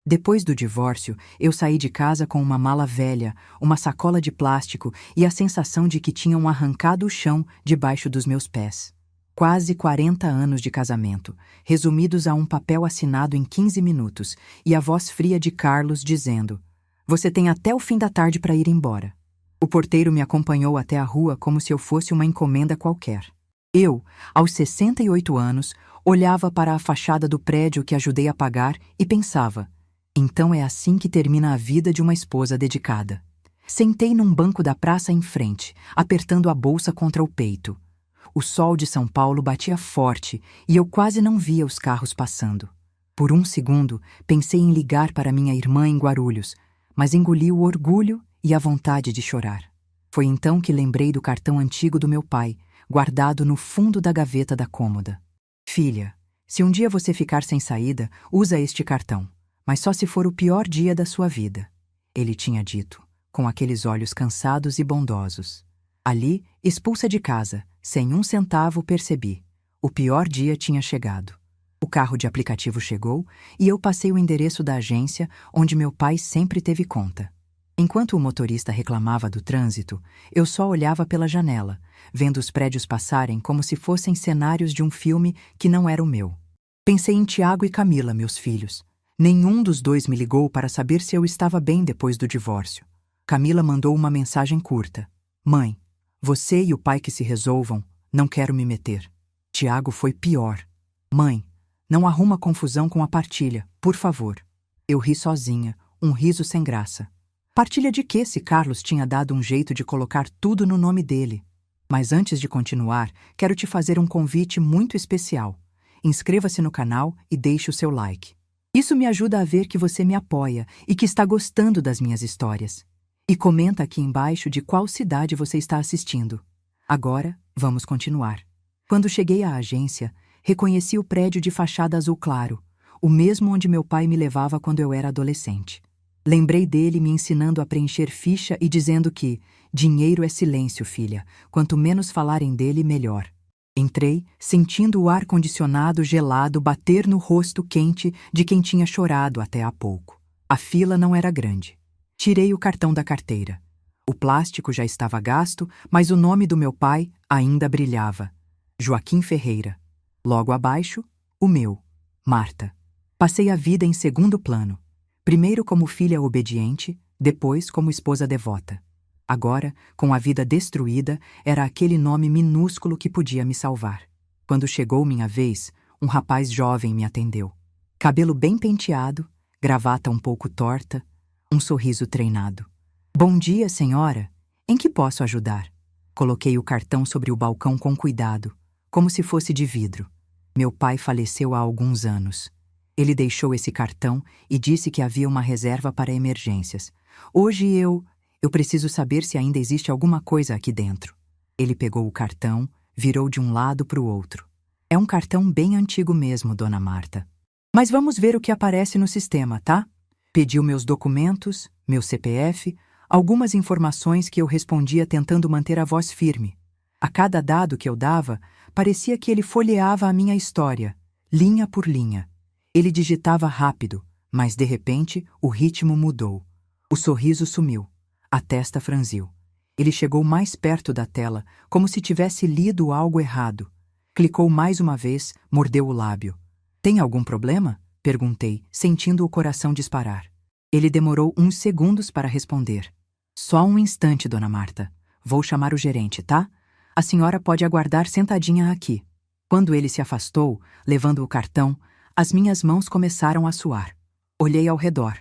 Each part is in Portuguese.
Depois do divórcio, eu saí de casa com uma mala velha, uma sacola de plástico e a sensação de que tinham arrancado o chão debaixo dos meus pés. Quase 40 anos de casamento, resumidos a um papel assinado em 15 minutos, e a voz fria de Carlos dizendo: "Você tem até o fim da tarde para ir embora." O porteiro me acompanhou até a rua como se eu fosse uma encomenda qualquer. Eu, aos 68 anos, olhava para a fachada do prédio que ajudei a pagar e pensava: então é assim que termina a vida de uma esposa dedicada. Sentei num banco da praça em frente, apertando a bolsa contra o peito. O sol de São Paulo batia forte e eu quase não via os carros passando. Por um segundo, pensei em ligar para minha irmã em Guarulhos, mas engoli o orgulho e a vontade de chorar. Foi então que lembrei do cartão antigo do meu pai, guardado no fundo da gaveta da cômoda. "Filha, se um dia você ficar sem saída, usa este cartão, mas só se for o pior dia da sua vida", ele tinha dito, com aqueles olhos cansados e bondosos. Ali, expulsa de casa, sem 1 centavo, percebi: o pior dia tinha chegado. O carro de aplicativo chegou e eu passei o endereço da agência onde meu pai sempre teve conta. Enquanto o motorista reclamava do trânsito, eu só olhava pela janela, vendo os prédios passarem como se fossem cenários de um filme que não era o meu. Pensei em Tiago e Camila, meus filhos. Nenhum dos dois me ligou para saber se eu estava bem depois do divórcio. Camila mandou uma mensagem curta: "Mãe, você e o pai que se resolvam, não quero me meter." Tiago foi pior: "Mãe, não arruma confusão com a partilha, por favor." Eu ri sozinha, um riso sem graça. Partilha de quê se Carlos tinha dado um jeito de colocar tudo no nome dele? Mas antes de continuar, quero te fazer um convite muito especial. Inscreva-se no canal e deixe o seu like. Isso me ajuda a ver que você me apoia e que está gostando das minhas histórias. E comenta aqui embaixo de qual cidade você está assistindo. Agora, vamos continuar. Quando cheguei à agência, reconheci o prédio de fachada azul claro, o mesmo onde meu pai me levava quando eu era adolescente. Lembrei dele me ensinando a preencher ficha e dizendo que dinheiro é silêncio, filha. Quanto menos falarem dele, melhor. Entrei, sentindo o ar-condicionado gelado bater no rosto quente de quem tinha chorado até há pouco. A fila não era grande. Tirei o cartão da carteira. O plástico já estava gasto, mas o nome do meu pai ainda brilhava: Joaquim Ferreira. Logo abaixo, o meu, Marta. Passei a vida em segundo plano. Primeiro como filha obediente, depois como esposa devota. Agora, com a vida destruída, era aquele nome minúsculo que podia me salvar. Quando chegou minha vez, um rapaz jovem me atendeu. Cabelo bem penteado, gravata um pouco torta, um sorriso treinado. "Bom dia, senhora. Em que posso ajudar?" Coloquei o cartão sobre o balcão com cuidado, como se fosse de vidro. Meu pai faleceu há alguns anos. Ele deixou esse cartão e disse que havia uma reserva para emergências. Hoje eu preciso saber se ainda existe alguma coisa aqui dentro. Ele pegou o cartão, virou de um lado para o outro. "É um cartão bem antigo mesmo, dona Marta. Mas vamos ver o que aparece no sistema, tá?" Pediu meus documentos, meu CPF, algumas informações que eu respondia tentando manter a voz firme. A cada dado que eu dava, parecia que ele folheava a minha história, linha por linha. Ele digitava rápido, mas de repente o ritmo mudou. O sorriso sumiu. A testa franziu. Ele chegou mais perto da tela, como se tivesse lido algo errado. Clicou mais uma vez, mordeu o lábio. "Tem algum problema?" perguntei, sentindo o coração disparar. Ele demorou uns segundos para responder. "Só um instante, dona Marta. Vou chamar o gerente, tá? A senhora pode aguardar sentadinha aqui." Quando ele se afastou, levando o cartão, as minhas mãos começaram a suar. Olhei ao redor.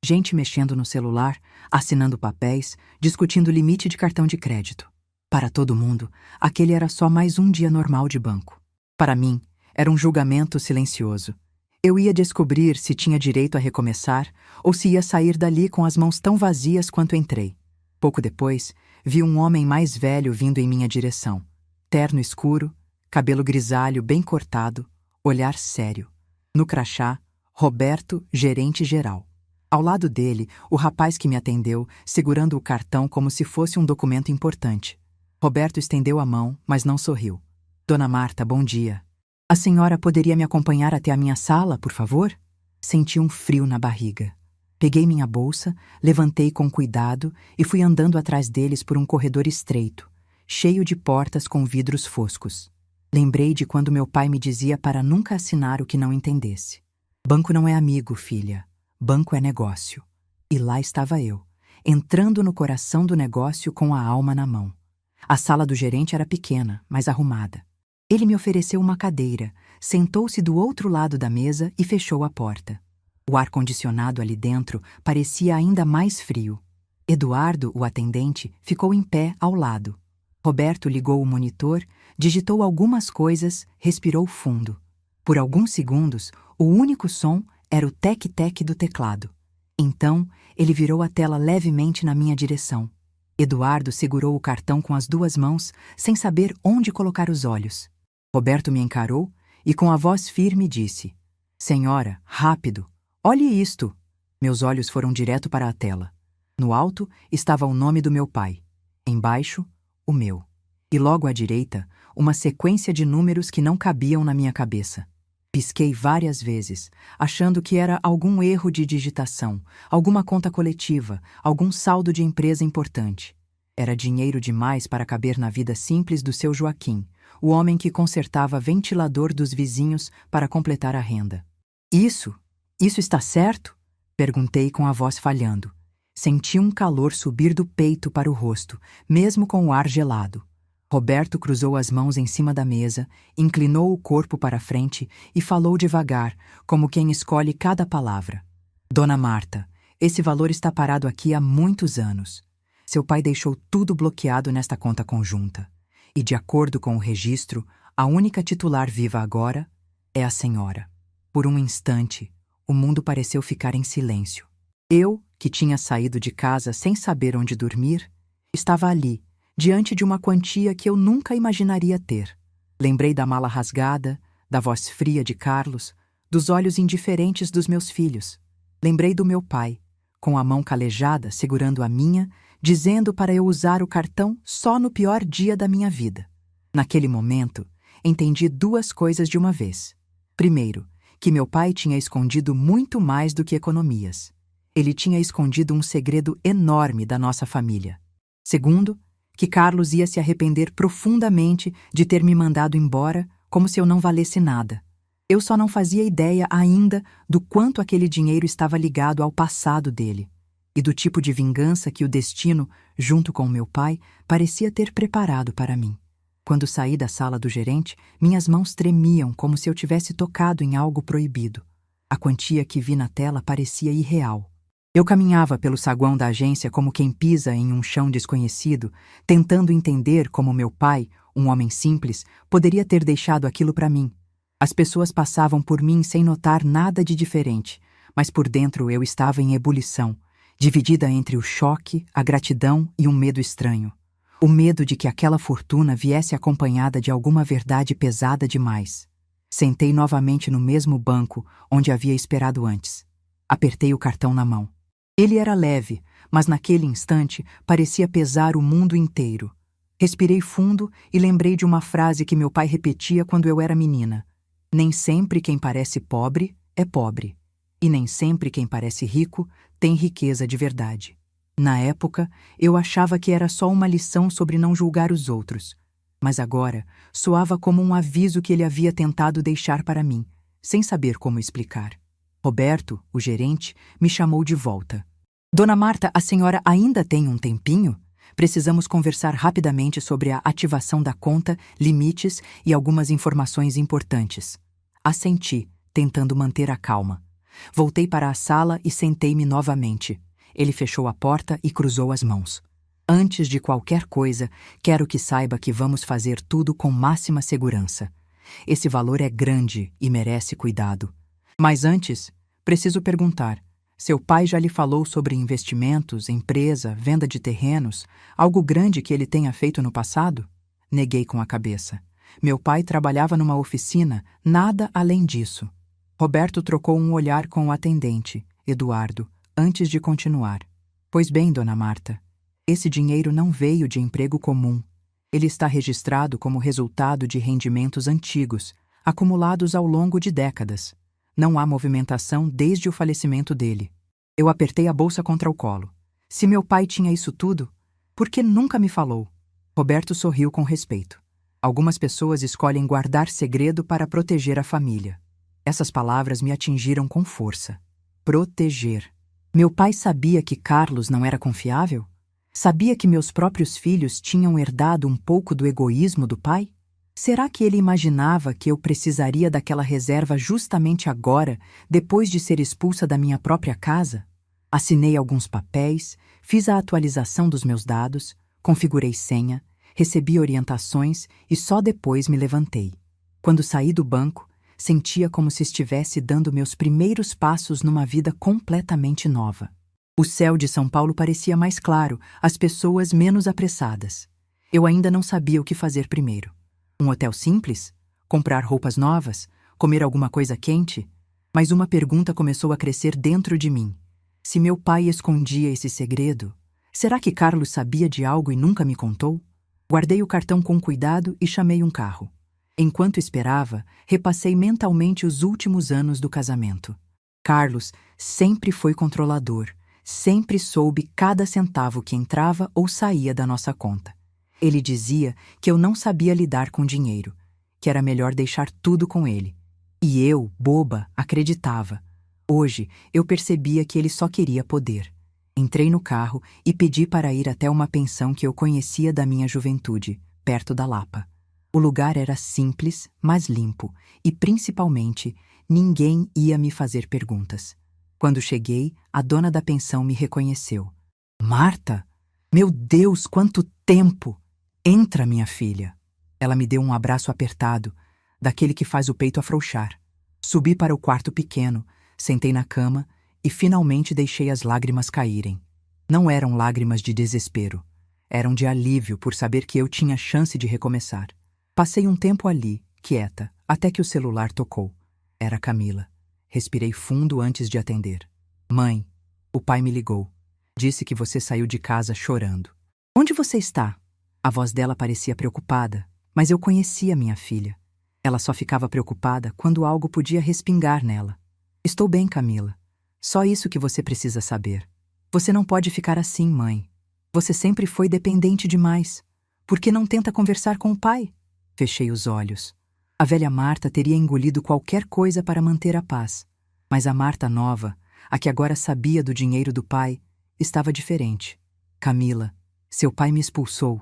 Gente mexendo no celular, assinando papéis, discutindo limite de cartão de crédito. Para todo mundo, aquele era só mais um dia normal de banco. Para mim, era um julgamento silencioso. Eu ia descobrir se tinha direito a recomeçar ou se ia sair dali com as mãos tão vazias quanto entrei. Pouco depois, vi um homem mais velho vindo em minha direção. Terno escuro, cabelo grisalho bem cortado, olhar sério. No crachá, Roberto, gerente geral. Ao lado dele, o rapaz que me atendeu, segurando o cartão como se fosse um documento importante. Roberto estendeu a mão, mas não sorriu. "Dona Marta, bom dia. A senhora poderia me acompanhar até a minha sala, por favor?" Senti um frio na barriga. Peguei minha bolsa, levantei com cuidado e fui andando atrás deles por um corredor estreito, cheio de portas com vidros foscos. Lembrei de quando meu pai me dizia para nunca assinar o que não entendesse. Banco não é amigo, filha. Banco é negócio. E lá estava eu, entrando no coração do negócio com a alma na mão. A sala do gerente era pequena, mas arrumada. Ele me ofereceu uma cadeira, sentou-se do outro lado da mesa e fechou a porta. O ar-condicionado ali dentro parecia ainda mais frio. Eduardo, o atendente, ficou em pé ao lado. Roberto ligou o monitor, digitou algumas coisas, respirou fundo. Por alguns segundos, o único som era o tec-tec do teclado. Então, ele virou a tela levemente na minha direção. Eduardo segurou o cartão com as duas mãos, sem saber onde colocar os olhos. Roberto me encarou e, com a voz firme, disse: "Senhora, rápido! Olhe isto!" Meus olhos foram direto para a tela. No alto estava o nome do meu pai. Embaixo, o meu. E logo à direita, uma sequência de números que não cabiam na minha cabeça. Pisquei várias vezes, achando que era algum erro de digitação, alguma conta coletiva, algum saldo de empresa importante. Era dinheiro demais para caber na vida simples do seu Joaquim, o homem que consertava ventilador dos vizinhos para completar a renda. Isso está certo?" Perguntei com a voz falhando. Senti um calor subir do peito para o rosto, mesmo com o ar gelado. Roberto cruzou as mãos em cima da mesa, inclinou o corpo para frente e falou devagar, como quem escolhe cada palavra. "Dona Marta, esse valor está parado aqui há muitos anos. Seu pai deixou tudo bloqueado nesta conta conjunta. E, de acordo com o registro, a única titular viva agora é a senhora." Por um instante, o mundo pareceu ficar em silêncio. Eu, que tinha saído de casa sem saber onde dormir, estava ali, diante de uma quantia que eu nunca imaginaria ter. Lembrei da mala rasgada, da voz fria de Carlos, dos olhos indiferentes dos meus filhos. Lembrei do meu pai, com a mão calejada segurando a minha, dizendo para eu usar o cartão só no pior dia da minha vida. Naquele momento, entendi duas coisas de uma vez. Primeiro, que meu pai tinha escondido muito mais do que economias. Ele tinha escondido um segredo enorme da nossa família. Segundo, que Carlos ia se arrepender profundamente de ter me mandado embora, como se eu não valesse nada. Eu só não fazia ideia ainda do quanto aquele dinheiro estava ligado ao passado dele, e do tipo de vingança que o destino, junto com meu pai, parecia ter preparado para mim. Quando saí da sala do gerente, minhas mãos tremiam como se eu tivesse tocado em algo proibido. A quantia que vi na tela parecia irreal. Eu caminhava pelo saguão da agência como quem pisa em um chão desconhecido, tentando entender como meu pai, um homem simples, poderia ter deixado aquilo para mim. As pessoas passavam por mim sem notar nada de diferente, mas por dentro eu estava em ebulição, dividida entre o choque, a gratidão e um medo estranho. O medo de que aquela fortuna viesse acompanhada de alguma verdade pesada demais. Sentei novamente no mesmo banco onde havia esperado antes. Apertei o cartão na mão. Ele era leve, mas naquele instante parecia pesar o mundo inteiro. Respirei fundo e lembrei de uma frase que meu pai repetia quando eu era menina. Nem sempre quem parece pobre é pobre. E nem sempre quem parece rico tem riqueza de verdade. Na época, eu achava que era só uma lição sobre não julgar os outros. Mas agora, soava como um aviso que ele havia tentado deixar para mim, sem saber como explicar. Roberto, o gerente, me chamou de volta. "Dona Marta, a senhora ainda tem um tempinho? Precisamos conversar rapidamente sobre a ativação da conta, limites e algumas informações importantes." Assenti, tentando manter a calma. Voltei para a sala e sentei-me novamente. Ele fechou a porta e cruzou as mãos. "Antes de qualquer coisa, quero que saiba que vamos fazer tudo com máxima segurança. Esse valor é grande e merece cuidado. Mas antes, preciso perguntar, seu pai já lhe falou sobre investimentos, empresa, venda de terrenos, algo grande que ele tenha feito no passado?" Neguei com a cabeça. Meu pai trabalhava numa oficina, nada além disso. Roberto trocou um olhar com o atendente, Eduardo, antes de continuar. "Pois bem, dona Marta, esse dinheiro não veio de emprego comum. Ele está registrado como resultado de rendimentos antigos, acumulados ao longo de décadas. Não há movimentação desde o falecimento dele. Eu apertei a bolsa contra o colo. Se meu pai tinha isso tudo, por que nunca me falou? Roberto sorriu com respeito. Algumas pessoas escolhem guardar segredo para proteger a família. Essas palavras me atingiram com força. Proteger. Meu pai sabia que Carlos não era confiável? Sabia que meus próprios filhos tinham herdado um pouco do egoísmo do pai? Será que ele imaginava que eu precisaria daquela reserva justamente agora, depois de ser expulsa da minha própria casa? Assinei alguns papéis, fiz a atualização dos meus dados, configurei senha, recebi orientações e só depois me levantei. Quando saí do banco, sentia como se estivesse dando meus primeiros passos numa vida completamente nova. O céu de São Paulo parecia mais claro, as pessoas menos apressadas. Eu ainda não sabia o que fazer primeiro. Um hotel simples? Comprar roupas novas? Comer alguma coisa quente? Mas uma pergunta começou a crescer dentro de mim. Se meu pai escondia esse segredo, será que Carlos sabia de algo e nunca me contou? Guardei o cartão com cuidado e chamei um carro. Enquanto esperava, repassei mentalmente os últimos anos do casamento. Carlos sempre foi controlador, sempre soube cada centavo que entrava ou saía da nossa conta. Ele dizia que eu não sabia lidar com dinheiro, que era melhor deixar tudo com ele. E eu, boba, acreditava. Hoje, eu percebia que ele só queria poder. Entrei no carro e pedi para ir até uma pensão que eu conhecia da minha juventude, perto da Lapa. O lugar era simples, mas limpo, e, principalmente, ninguém ia me fazer perguntas. Quando cheguei, a dona da pensão me reconheceu. Marta? Meu Deus, quanto tempo! Entra, minha filha. Ela me deu um abraço apertado, daquele que faz o peito afrouxar. Subi para o quarto pequeno, sentei na cama e finalmente deixei as lágrimas caírem. Não eram lágrimas de desespero. Eram de alívio por saber que eu tinha chance de recomeçar. Passei um tempo ali, quieta, até que o celular tocou. Era Camila. Respirei fundo antes de atender. Mãe, o pai me ligou. Disse que você saiu de casa chorando. Onde você está? A voz dela parecia preocupada, mas eu conhecia minha filha. Ela só ficava preocupada quando algo podia respingar nela. Estou bem, Camila. Só isso que você precisa saber. Você não pode ficar assim, mãe. Você sempre foi dependente demais. Por que não tenta conversar com o pai? Fechei os olhos. A velha Marta teria engolido qualquer coisa para manter a paz. Mas a Marta nova, a que agora sabia do dinheiro do pai, estava diferente. Camila, seu pai me expulsou.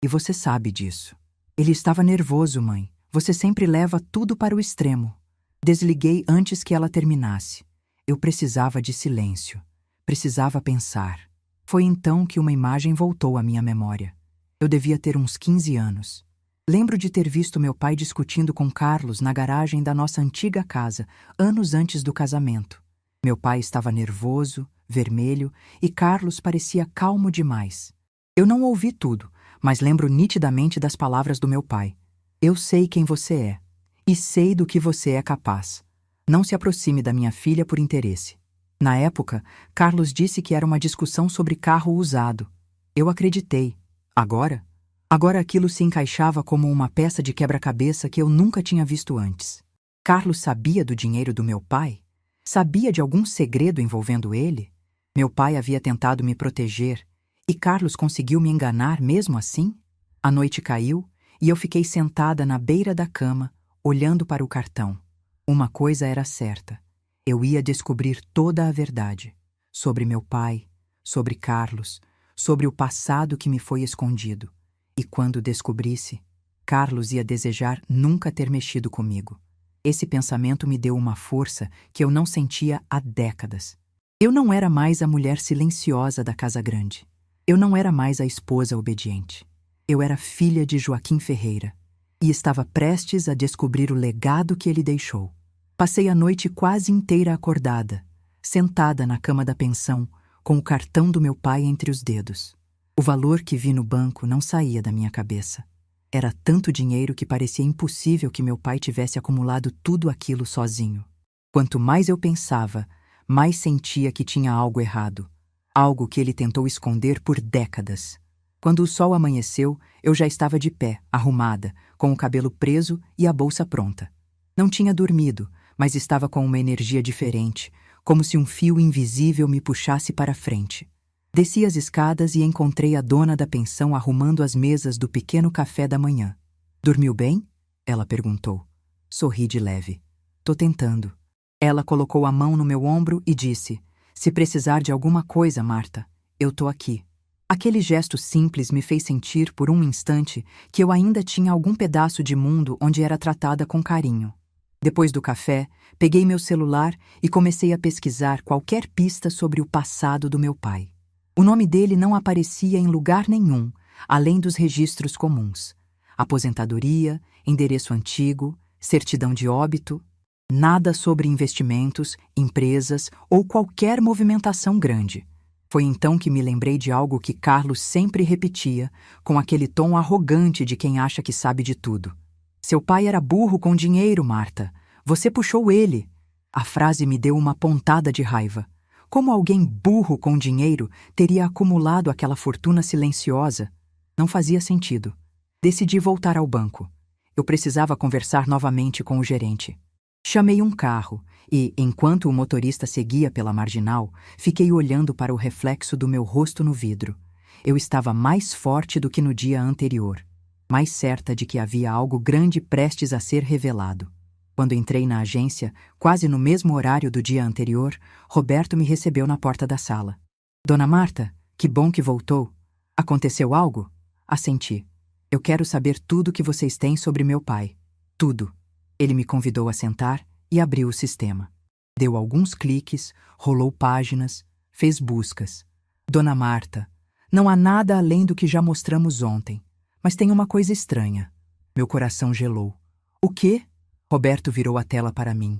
E você sabe disso. Ele estava nervoso, mãe. Você sempre leva tudo para o extremo. Desliguei antes que ela terminasse. Eu precisava de silêncio. Precisava pensar. Foi então que uma imagem voltou à minha memória. Eu devia ter uns 15 anos. Lembro de ter visto meu pai discutindo com Carlos na garagem da nossa antiga casa, anos antes do casamento. Meu pai estava nervoso, vermelho, e Carlos parecia calmo demais. Eu não ouvi tudo, mas lembro nitidamente das palavras do meu pai. Eu sei quem você é, e sei do que você é capaz. Não se aproxime da minha filha por interesse. Na época, Carlos disse que era uma discussão sobre carro usado. Eu acreditei. Agora aquilo se encaixava como uma peça de quebra-cabeça que eu nunca tinha visto antes. Carlos sabia do dinheiro do meu pai? Sabia de algum segredo envolvendo ele? Meu pai havia tentado me proteger, e Carlos conseguiu me enganar mesmo assim? A noite caiu e eu fiquei sentada na beira da cama, olhando para o cartão. Uma coisa era certa. Eu ia descobrir toda a verdade. Sobre meu pai, sobre Carlos, sobre o passado que me foi escondido. E quando descobrisse, Carlos ia desejar nunca ter mexido comigo. Esse pensamento me deu uma força que eu não sentia há décadas. Eu não era mais a mulher silenciosa da casa grande. Eu não era mais a esposa obediente. Eu era filha de Joaquim Ferreira e estava prestes a descobrir o legado que ele deixou. Passei a noite quase inteira acordada, sentada na cama da pensão, com o cartão do meu pai entre os dedos. O valor que vi no banco não saía da minha cabeça. Era tanto dinheiro que parecia impossível que meu pai tivesse acumulado tudo aquilo sozinho. Quanto mais eu pensava, mais sentia que tinha algo errado. Algo que ele tentou esconder por décadas. Quando o sol amanheceu, eu já estava de pé, arrumada, com o cabelo preso e a bolsa pronta. Não tinha dormido, mas estava com uma energia diferente, como se um fio invisível me puxasse para frente. Desci as escadas e encontrei a dona da pensão arrumando as mesas do pequeno café da manhã. "Dormiu bem?" ela perguntou. Sorri de leve. "Tô tentando." Ela colocou a mão no meu ombro e disse: "Se precisar de alguma coisa, Marta, eu tô aqui." Aquele gesto simples me fez sentir por um instante que eu ainda tinha algum pedaço de mundo onde era tratada com carinho. Depois do café, peguei meu celular e comecei a pesquisar qualquer pista sobre o passado do meu pai. O nome dele não aparecia em lugar nenhum, além dos registros comuns. Aposentadoria, endereço antigo, certidão de óbito. Nada sobre investimentos, empresas ou qualquer movimentação grande. Foi então que me lembrei de algo que Carlos sempre repetia, com aquele tom arrogante de quem acha que sabe de tudo. "Seu pai era burro com dinheiro, Marta. Você puxou ele." A frase me deu uma pontada de raiva. Como alguém burro com dinheiro teria acumulado aquela fortuna silenciosa? Não fazia sentido. Decidi voltar ao banco. Eu precisava conversar novamente com o gerente. Chamei um carro e, enquanto o motorista seguia pela marginal, fiquei olhando para o reflexo do meu rosto no vidro. Eu estava mais forte do que no dia anterior, mais certa de que havia algo grande prestes a ser revelado. Quando entrei na agência, quase no mesmo horário do dia anterior, Roberto me recebeu na porta da sala. "Dona Marta, que bom que voltou. Aconteceu algo?" Assenti. "Eu quero saber tudo o que vocês têm sobre meu pai. Tudo." Ele me convidou a sentar e abriu o sistema. Deu alguns cliques, rolou páginas, fez buscas. "Dona Marta, não há nada além do que já mostramos ontem, mas tem uma coisa estranha." Meu coração gelou. "O quê?" Roberto virou a tela para mim.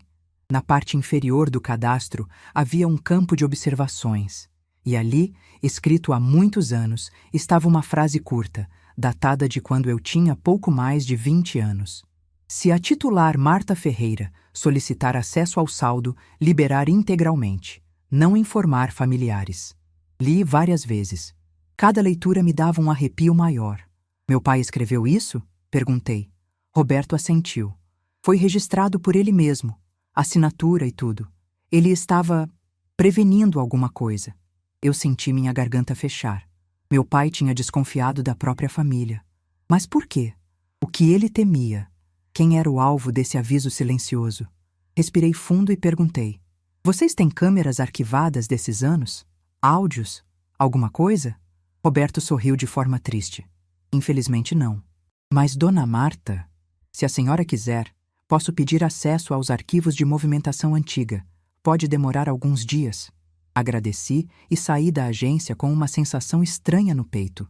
Na parte inferior do cadastro havia um campo de observações, e ali, escrito há muitos anos, estava uma frase curta, datada de quando eu tinha pouco mais de 20 anos. "Se a titular Marta Ferreira solicitar acesso ao saldo, liberar integralmente. Não informar familiares." Li várias vezes. Cada leitura me dava um arrepio maior. "Meu pai escreveu isso?" perguntei. Roberto assentiu. "Foi registrado por ele mesmo, assinatura e tudo. Ele estava prevenindo alguma coisa." Eu senti minha garganta fechar. Meu pai tinha desconfiado da própria família. Mas por quê? O que ele temia? Quem era o alvo desse aviso silencioso? Respirei fundo e perguntei: "Vocês têm câmeras arquivadas desses anos? Áudios? Alguma coisa?" Roberto sorriu de forma triste. "Infelizmente não. Mas, Dona Marta, se a senhora quiser, posso pedir acesso aos arquivos de movimentação antiga. Pode demorar alguns dias." Agradeci e saí da agência com uma sensação estranha no peito.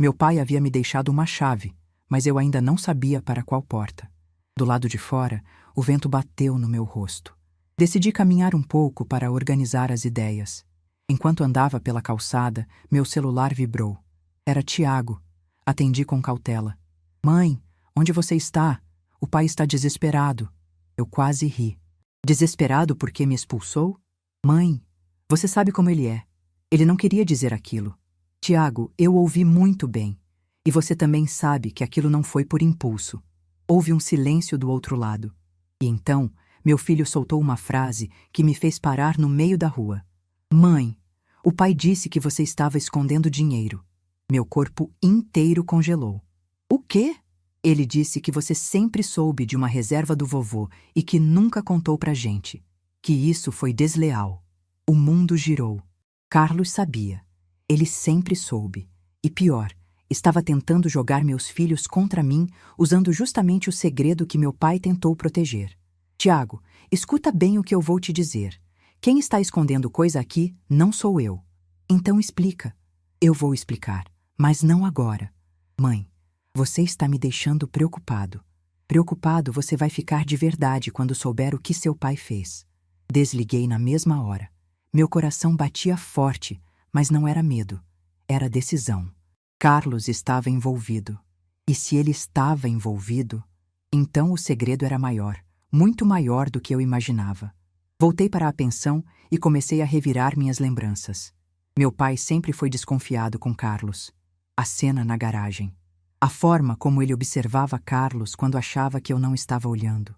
Meu pai havia me deixado uma chave, mas eu ainda não sabia para qual porta. Do lado de fora, o vento bateu no meu rosto. Decidi caminhar um pouco para organizar as ideias. Enquanto andava pela calçada, meu celular vibrou. Era Tiago. Atendi com cautela. "Mãe, onde você está? O pai está desesperado." Eu quase ri. "Desesperado porque me expulsou?" "Mãe, você sabe como ele é. Ele não queria dizer aquilo." "Tiago, eu ouvi muito bem. E você também sabe que aquilo não foi por impulso." Houve um silêncio do outro lado. E então, meu filho soltou uma frase que me fez parar no meio da rua. "Mãe, o pai disse que você estava escondendo dinheiro." Meu corpo inteiro congelou. "O quê?" "Ele disse que você sempre soube de uma reserva do vovô e que nunca contou pra gente. Que isso foi desleal." O mundo girou. Carlos sabia. Ele sempre soube. E pior, estava tentando jogar meus filhos contra mim, usando justamente o segredo que meu pai tentou proteger. "Tiago, escuta bem o que eu vou te dizer. Quem está escondendo coisa aqui não sou eu." "Então explica." "Eu vou explicar, mas não agora." "Mãe, você está me deixando preocupado. Preocupado você vai ficar de verdade quando souber o que seu pai fez." Desliguei na mesma hora. Meu coração batia forte, mas não era medo. Era decisão. Carlos estava envolvido. E se ele estava envolvido, então o segredo era maior, muito maior do que eu imaginava. Voltei para a pensão e comecei a revirar minhas lembranças. Meu pai sempre foi desconfiado com Carlos. A cena na garagem. A forma como ele observava Carlos quando achava que eu não estava olhando.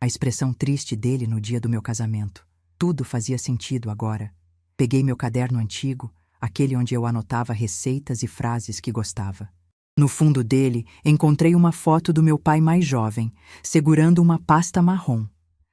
A expressão triste dele no dia do meu casamento. Tudo fazia sentido agora. Peguei meu caderno antigo, aquele onde eu anotava receitas e frases que gostava. No fundo dele, encontrei uma foto do meu pai mais jovem, segurando uma pasta marrom.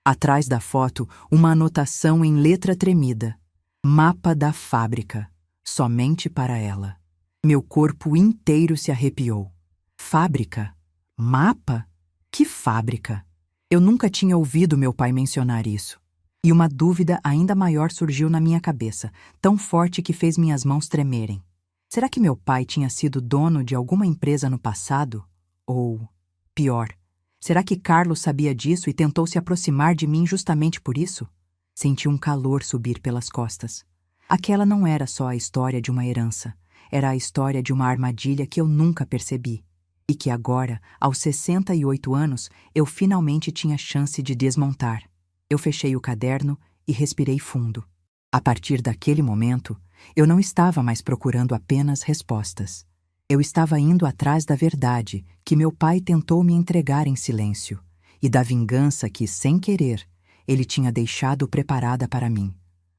Atrás da foto, uma anotação em letra tremida. Mapa da fábrica. Somente para ela. Meu corpo inteiro se arrepiou. Fábrica? Mapa? Que fábrica? Eu nunca tinha ouvido meu pai mencionar isso. E uma dúvida ainda maior surgiu na minha cabeça, tão forte que fez minhas mãos tremerem. Será que meu pai tinha sido dono de alguma empresa no passado? Ou, pior, será que Carlos sabia disso e tentou se aproximar de mim justamente por isso? Senti um calor subir pelas costas. Aquela não era só a história de uma herança, era a história de uma armadilha que eu nunca percebi. E que agora, aos 68 anos, eu finalmente tinha chance de desmontar. Eu fechei o caderno e respirei fundo. A partir daquele momento, eu não estava mais procurando apenas respostas. Eu estava indo atrás da verdade que meu pai tentou me entregar em silêncio, e da vingança que, sem querer, ele tinha deixado preparada para mim.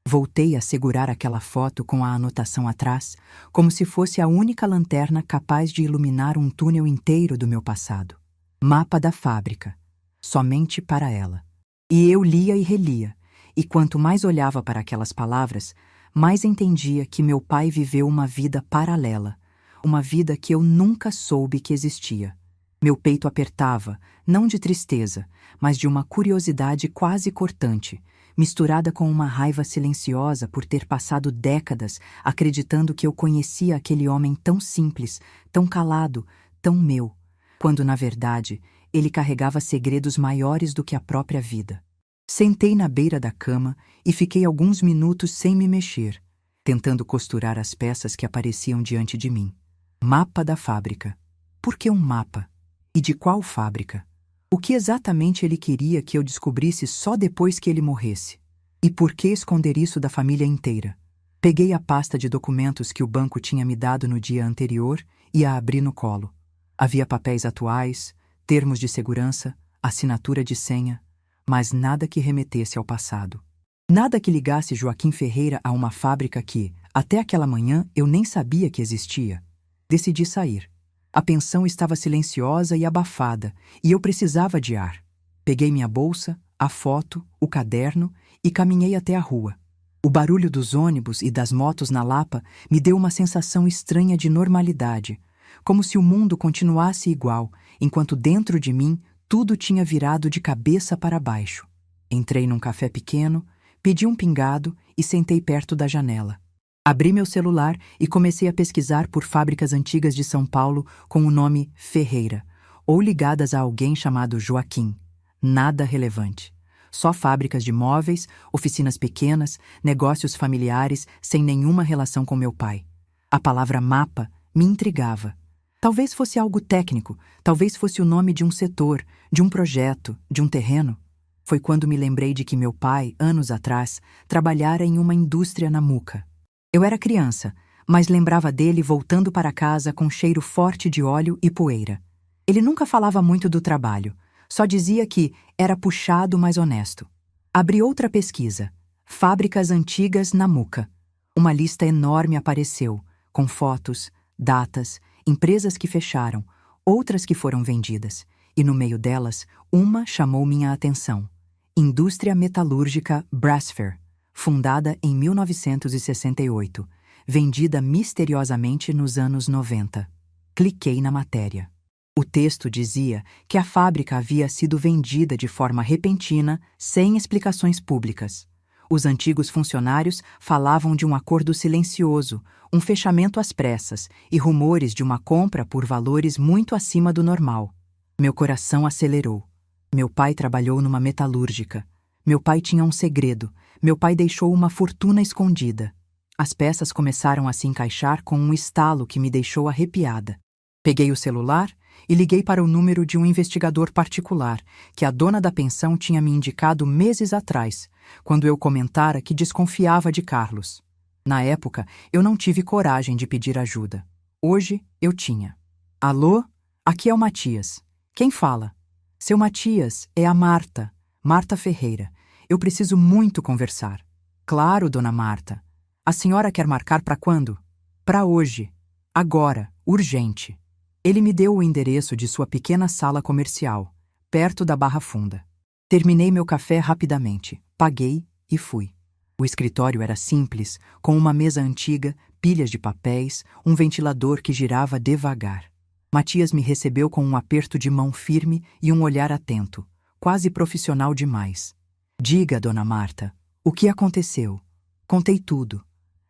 Voltei a segurar aquela foto com a anotação atrás, como se fosse a única lanterna capaz de iluminar um túnel inteiro do meu passado. Mapa da fábrica. Somente para ela. E eu lia e relia, e quanto mais olhava para aquelas palavras, mais entendia que meu pai viveu uma vida paralela, uma vida que eu nunca soube que existia. Meu peito apertava, não de tristeza, mas de uma curiosidade quase cortante, misturada com uma raiva silenciosa por ter passado décadas acreditando que eu conhecia aquele homem tão simples, tão calado, tão meu, quando, na verdade, ele carregava segredos maiores do que a própria vida. Sentei na beira da cama e fiquei alguns minutos sem me mexer, tentando costurar as peças que apareciam diante de mim. Mapa da fábrica. Por que um mapa? E de qual fábrica? O que exatamente ele queria que eu descobrisse só depois que ele morresse? E por que esconder isso da família inteira? Peguei a pasta de documentos que o banco tinha me dado no dia anterior e a abri no colo. Havia papéis atuais, termos de segurança, assinatura de senha, mas nada que remetesse ao passado. Nada que ligasse Joaquim Ferreira a uma fábrica que, até aquela manhã, eu nem sabia que existia. Decidi sair. A pensão estava silenciosa e abafada, e eu precisava de ar. Peguei minha bolsa, a foto, o caderno e caminhei até a rua. O barulho dos ônibus e das motos na Lapa me deu uma sensação estranha de normalidade, como se o mundo continuasse igual, enquanto dentro de mim tudo tinha virado de cabeça para baixo. Entrei num café pequeno, pedi um pingado e sentei perto da janela. Abri meu celular e comecei a pesquisar por fábricas antigas de São Paulo com o nome Ferreira, ou ligadas a alguém chamado Joaquim. Nada relevante. Só fábricas de móveis, oficinas pequenas, negócios familiares sem nenhuma relação com meu pai. A palavra mapa me intrigava. Talvez fosse algo técnico, talvez fosse o nome de um setor, de um projeto, de um terreno. Foi quando me lembrei de que meu pai, anos atrás, trabalhara em uma indústria na Muca. Eu era criança, mas lembrava dele voltando para casa com cheiro forte de óleo e poeira. Ele nunca falava muito do trabalho, só dizia que era puxado, mas honesto. Abri outra pesquisa. Fábricas antigas na Muca. Uma lista enorme apareceu, com fotos, datas, empresas que fecharam, outras que foram vendidas, e no meio delas, uma chamou minha atenção. Indústria Metalúrgica Brasfer, fundada em 1968, vendida misteriosamente nos anos 90. Cliquei na matéria. O texto dizia que a fábrica havia sido vendida de forma repentina, sem explicações públicas. Os antigos funcionários falavam de um acordo silencioso, um fechamento às pressas e rumores de uma compra por valores muito acima do normal. Meu coração acelerou. Meu pai trabalhou numa metalúrgica. Meu pai tinha um segredo. Meu pai deixou uma fortuna escondida. As peças começaram a se encaixar com um estalo que me deixou arrepiada. Peguei o celular e liguei para o número de um investigador particular que a dona da pensão tinha me indicado meses atrás, quando eu comentara que desconfiava de Carlos. Na época, eu não tive coragem de pedir ajuda. Hoje, eu tinha. Alô? Aqui é o Matias. Quem fala? Seu Matias, é a Marta. Marta Ferreira, eu preciso muito conversar. Claro, dona Marta. A senhora quer marcar para quando? Para hoje. Agora, urgente. Ele me deu o endereço de sua pequena sala comercial, perto da Barra Funda. Terminei meu café rapidamente, paguei e fui. O escritório era simples, com uma mesa antiga, pilhas de papéis, um ventilador que girava devagar. Matias me recebeu com um aperto de mão firme e um olhar atento, quase profissional demais. Diga, dona Marta, o que aconteceu? Contei tudo.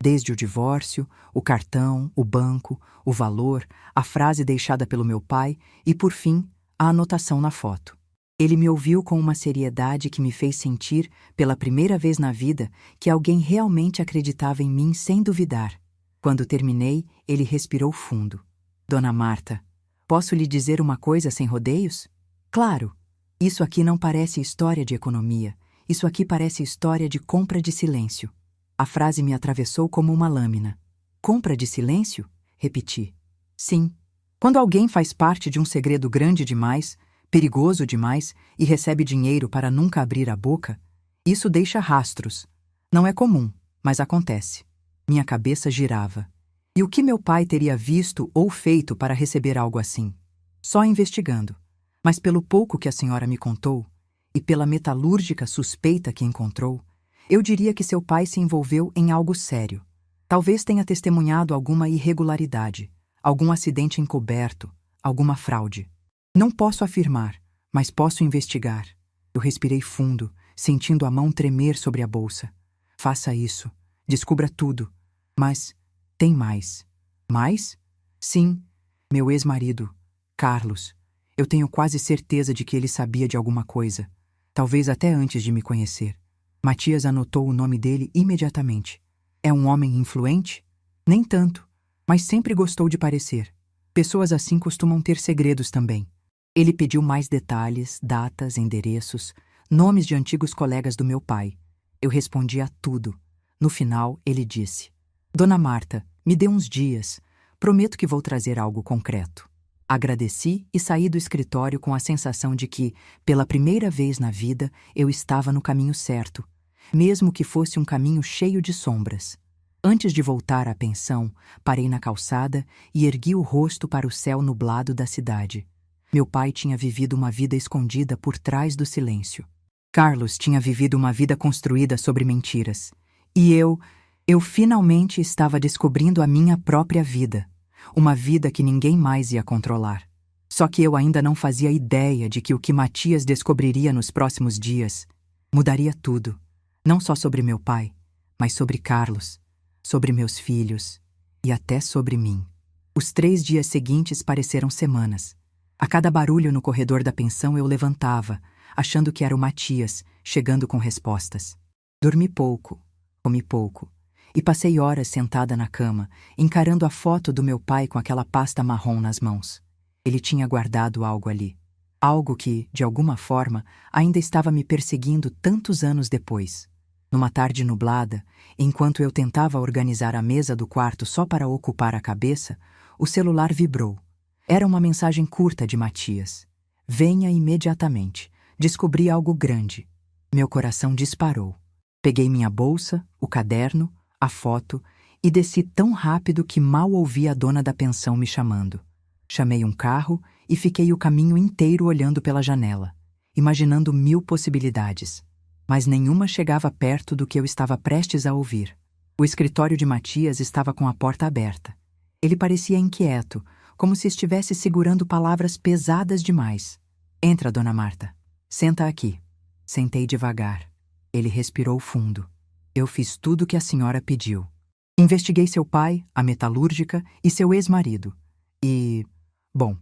Desde o divórcio, o cartão, o banco, o valor, a frase deixada pelo meu pai e, por fim, a anotação na foto. Ele me ouviu com uma seriedade que me fez sentir, pela primeira vez na vida, que alguém realmente acreditava em mim sem duvidar. Quando terminei, ele respirou fundo. Dona Marta, posso lhe dizer uma coisa sem rodeios? Claro. Isso aqui não parece história de economia. Isso aqui parece história de compra de silêncio. A frase me atravessou como uma lâmina. Compra de silêncio? Repeti. Sim. Quando alguém faz parte de um segredo grande demais, perigoso demais e recebe dinheiro para nunca abrir a boca, isso deixa rastros. Não é comum, mas acontece. Minha cabeça girava. E o que meu pai teria visto ou feito para receber algo assim? Só investigando. Mas pelo pouco que a senhora me contou, e pela metalúrgica suspeita que encontrou, eu diria que seu pai se envolveu em algo sério. Talvez tenha testemunhado alguma irregularidade, algum acidente encoberto, alguma fraude. Não posso afirmar, mas posso investigar. Eu respirei fundo, sentindo a mão tremer sobre a bolsa. Faça isso. Descubra tudo. Mas tem mais. Mais? Sim, meu ex-marido, Carlos. Eu tenho quase certeza de que ele sabia de alguma coisa. Talvez até antes de me conhecer. Matias anotou o nome dele imediatamente. É um homem influente? Nem tanto, mas sempre gostou de parecer. Pessoas assim costumam ter segredos também. Ele pediu mais detalhes, datas, endereços, nomes de antigos colegas do meu pai. Eu respondi a tudo. No final, ele disse: Dona Marta, me dê uns dias. Prometo que vou trazer algo concreto. Agradeci e saí do escritório com a sensação de que, pela primeira vez na vida, eu estava no caminho certo, mesmo que fosse um caminho cheio de sombras. Antes de voltar à pensão, parei na calçada e ergui o rosto para o céu nublado da cidade. Meu pai tinha vivido uma vida escondida por trás do silêncio. Carlos tinha vivido uma vida construída sobre mentiras. E eu finalmente estava descobrindo a minha própria vida. Uma vida que ninguém mais ia controlar. Só que eu ainda não fazia ideia de que o que Matias descobriria nos próximos dias mudaria tudo. Não só sobre meu pai, mas sobre Carlos, sobre meus filhos e até sobre mim. Os 3 dias seguintes pareceram semanas. A cada barulho no corredor da pensão eu levantava, achando que era o Matias, chegando com respostas. Dormi pouco, comi pouco. E passei horas sentada na cama, encarando a foto do meu pai com aquela pasta marrom nas mãos. Ele tinha guardado algo ali. Algo que, de alguma forma, ainda estava me perseguindo tantos anos depois. Numa tarde nublada, enquanto eu tentava organizar a mesa do quarto só para ocupar a cabeça, o celular vibrou. Era uma mensagem curta de Matias. Venha imediatamente. Descobri algo grande. Meu coração disparou. Peguei minha bolsa, o caderno, a foto e desci tão rápido que mal ouvi a dona da pensão me chamando. Chamei um carro e fiquei o caminho inteiro olhando pela janela, imaginando 1000 possibilidades. Mas nenhuma chegava perto do que eu estava prestes a ouvir. O escritório de Matias estava com a porta aberta. Ele parecia inquieto, como se estivesse segurando palavras pesadas demais. Entra, dona Marta. Senta aqui. Sentei devagar. Ele respirou fundo. Eu fiz tudo o que a senhora pediu. Investiguei seu pai, a metalúrgica e seu ex-marido. Bom,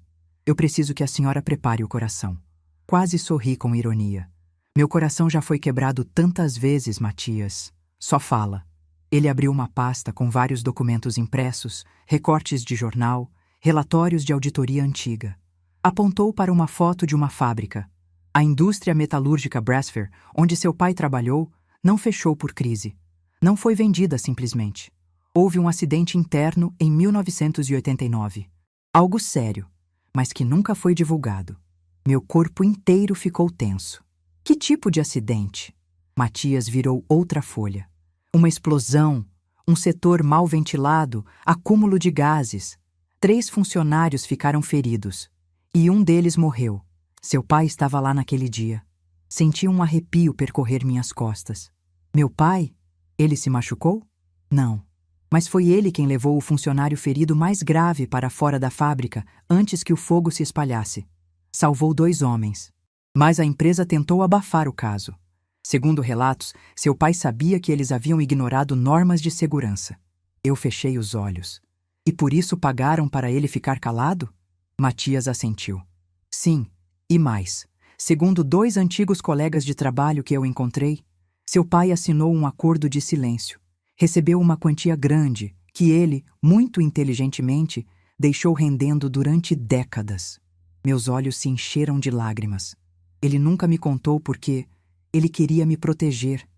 eu preciso que a senhora prepare o coração. Quase sorri com ironia. Meu coração já foi quebrado tantas vezes, Matias. Só fala. Ele abriu uma pasta com vários documentos impressos, recortes de jornal, relatórios de auditoria antiga. Apontou para uma foto de uma fábrica. A indústria metalúrgica Brasfer, onde seu pai trabalhou, não fechou por crise. Não foi vendida simplesmente. Houve um acidente interno em 1989. Algo sério, mas que nunca foi divulgado. Meu corpo inteiro ficou tenso. Que tipo de acidente? Matias virou outra folha. Uma explosão, um setor mal ventilado, acúmulo de gases. 3 funcionários ficaram feridos. E um deles morreu. Seu pai estava lá naquele dia. Senti um arrepio percorrer minhas costas. Meu pai? Ele se machucou? Não. Mas foi ele quem levou o funcionário ferido mais grave para fora da fábrica antes que o fogo se espalhasse. Salvou 2 homens. Mas a empresa tentou abafar o caso. Segundo relatos, seu pai sabia que eles haviam ignorado normas de segurança. Eu fechei os olhos. E por isso pagaram para ele ficar calado? Matias assentiu. Sim, e mais. Segundo 2 antigos colegas de trabalho que eu encontrei, seu pai assinou um acordo de silêncio. Recebeu uma quantia grande que ele, muito inteligentemente, deixou rendendo durante décadas. Meus olhos se encheram de lágrimas. Ele nunca me contou porque ele queria me proteger.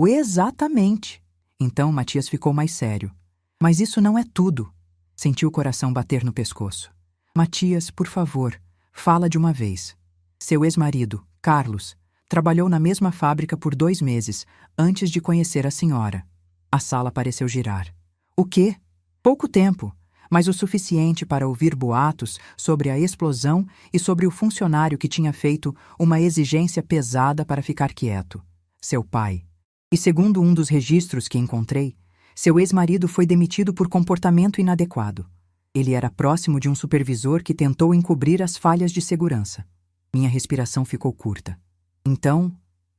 Exatamente. Então Matias ficou mais sério. Mas isso não é tudo. Senti o coração bater no pescoço. Matias, por favor, fala de uma vez. Seu ex-marido, Carlos, trabalhou na mesma fábrica por 2 meses, antes de conhecer a senhora. A sala pareceu girar. O quê? Pouco tempo, mas o suficiente para ouvir boatos sobre a explosão e sobre o funcionário que tinha feito uma exigência pesada para ficar quieto. Seu pai. E segundo um dos registros que encontrei, seu ex-marido foi demitido por comportamento inadequado. Ele era próximo de um supervisor que tentou encobrir as falhas de segurança. Minha respiração ficou curta. Então,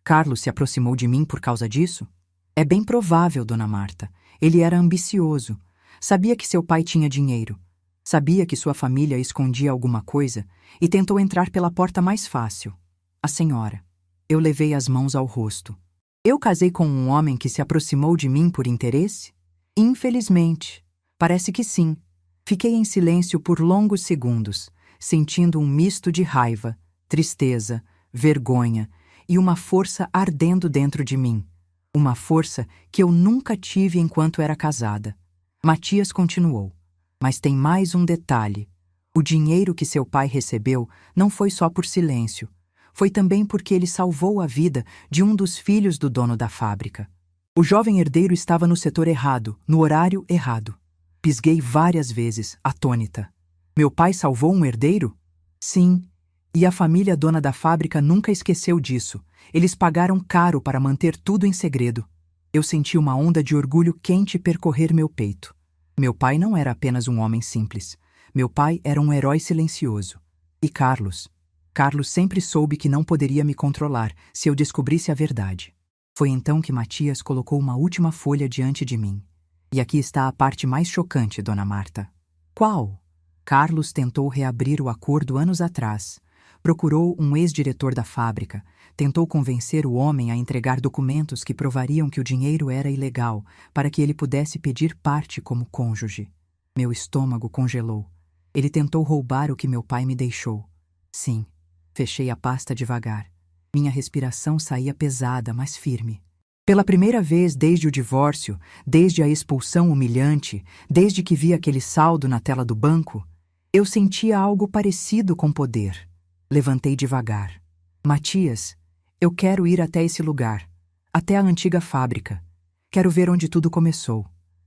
Carlos se aproximou de mim por causa disso? É bem provável, Dona Marta. Ele era ambicioso. Sabia que seu pai tinha dinheiro. Sabia que sua família escondia alguma coisa e tentou entrar pela porta mais fácil. A senhora. Eu levei as mãos ao rosto. Eu casei com um homem que se aproximou de mim por interesse? Infelizmente. Parece que sim. Fiquei em silêncio por longos segundos, sentindo um misto de raiva, tristeza, vergonha e uma força ardendo dentro de mim. Uma força que eu nunca tive enquanto era casada. Matias continuou. Mas tem mais um detalhe. O dinheiro que seu pai recebeu não foi só por silêncio. Foi também porque ele salvou a vida de um dos filhos do dono da fábrica. O jovem herdeiro estava no setor errado, no horário errado. Pisguei várias vezes, atônita. Meu pai salvou um herdeiro? Sim. E a família dona da fábrica nunca esqueceu disso. Eles pagaram caro para manter tudo em segredo. Eu senti uma onda de orgulho quente percorrer meu peito. Meu pai não era apenas um homem simples. Meu pai era um herói silencioso. E Carlos? Carlos sempre soube que não poderia me controlar se eu descobrisse a verdade. Foi então que Matias colocou uma última folha diante de mim. E aqui está a parte mais chocante, Dona Marta. Qual? Carlos tentou reabrir o acordo anos atrás. Procurou um ex-diretor da fábrica, tentou convencer o homem a entregar documentos que provariam que o dinheiro era ilegal, para que ele pudesse pedir parte como cônjuge. Meu estômago congelou. Ele tentou roubar o que meu pai me deixou. Sim, fechei a pasta devagar. Minha respiração saía pesada, mas firme. Pela primeira vez desde o divórcio, desde a expulsão humilhante, desde que vi aquele saldo na tela do banco, eu sentia algo parecido com poder. Levantei devagar. Matias, eu quero ir até esse lugar, até a antiga fábrica. Quero ver onde tudo começou.